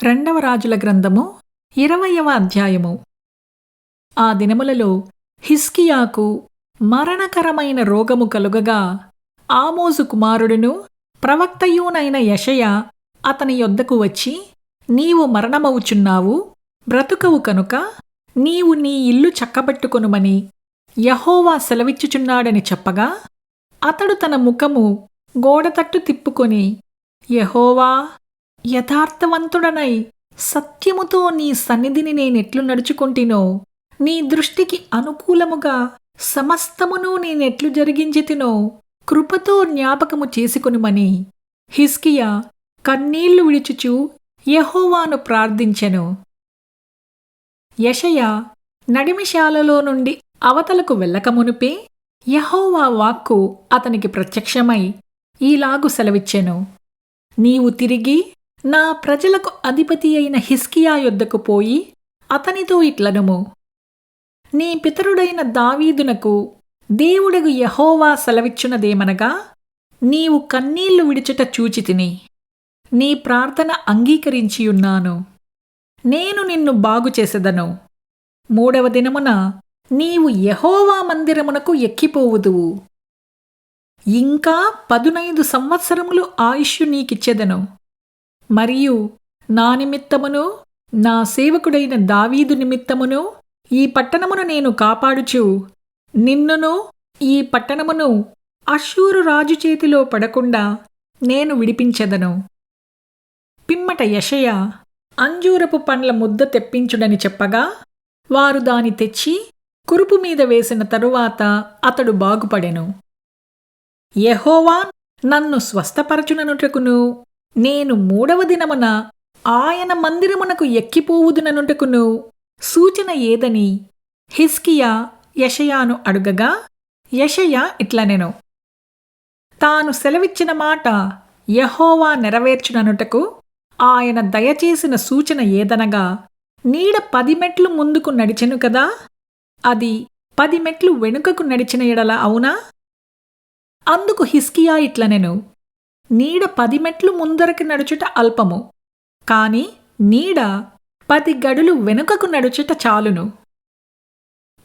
రెండవ రాజుల గ్రంథము 20వ అధ్యాయము. ఆ దినములలో హిజ్కియాకు మరణకరమైన రోగము కలుగగా ఆమోజు కుమారుడును ప్రవక్తయునైన యెషయా అతని యొద్దకు వచ్చి, నీవు మరణమవుచున్నావు, బ్రతుకవు కనుక నీవు నీ ఇల్లు చక్కబెట్టుకొనుమని యెహోవా సెలవిచ్చుచున్నాడని చెప్పగా, అతడు తన ముఖము గోడతట్టు తిప్పుకొని, యెహోవా, యథార్థవంతుడనై సత్యముతో నీ సన్నిధిని నేనెట్లు నడుచుకొంటినో, నీ దృష్టికి అనుకూలముగా సమస్తమును నేనెట్లు జరిగించితినో కృపతో జ్ఞాపకము చేసుకొనుమని హిజ్కియా కన్నీళ్లు విడుచుచు యెహోవాను ప్రార్థించెను. యెషయా నడిమిశాలలో నుండి అవతలకు వెళ్ళకమునుపే యెహోవా వాక్కు అతనికి ప్రత్యక్షమై ఈలాగు సెలవిచ్చెను. నీవు తిరిగి నా ప్రజలకు అధిపతి అయిన హిజ్కియా యొద్దకు పోయి అతనితో ఇట్లనుము, నీ పితరుడైన దావీదునకు దేవుడగు యెహోవా సెలవిచ్చునదేమనగా, నీవు కన్నీళ్లు విడుచుట చూచితిని, నీ ప్రార్థన అంగీకరించియున్నాను, నేను నిన్ను బాగుచేసెదను. 3వ దినమున నీవు యెహోవా మందిరమునకు ఎక్కిపోవుదువు. ఇంకా 15 సంవత్సరములు ఆయుష్షు నీకిచ్చెదను. మరియు నా నిమిత్తమును నా సేవకుడైన దావీదు నిమిత్తమును ఈ పట్టణమును నేను కాపాడుచు నిన్నును ఈ పట్టణమును అష్షూరు రాజు చేతిలో పడకుండా నేను విడిపించెదను. పిమ్మట యెషయా అంజూరపు పండ్ల ముద్ద తెప్పించుడని చెప్పగా, వారు దాని తెచ్చి కురుపు మీద వేసిన తరువాత అతడు బాగుపడెను. యెహోవా నన్ను స్వస్థపరచుననుటకును, నేను 3వ దినమున ఆయన మందిరమునకు ఎక్కిపోవుదుననుటకును సూచన ఏదని హిజ్కియా యెషయాను అడుగగా, యెషయా ఇట్లనెను, తాను సెలవిచ్చిన మాట యెహోవా నెరవేర్చుననుటకు ఆయన దయచేసిన సూచన ఏదనగా, నీడ 10 మెట్లు ముందుకు నడిచెను కదా, అది 10 మెట్లు వెనుకకు నడిచిన ఎడల అవునా? అందుకు హిజ్కియా ఇట్లనెను, నీడ 10 మెట్లు ముందరికి నడుచుట అల్పము, కాని నీడ 10 గడులు వెనుకకు నడుచుట చాలును.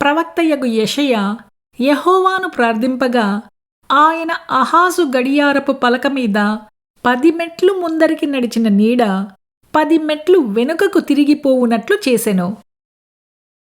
ప్రవక్తయగు యెషయా యెహోవాను ప్రార్థింపగా, ఆయన అహాజు గడియారపు పలక మీద 10 మెట్లు ముందరికి నడిచిన నీడ 10 మెట్లు వెనుకకు తిరిగిపోవునట్లు చేసెను.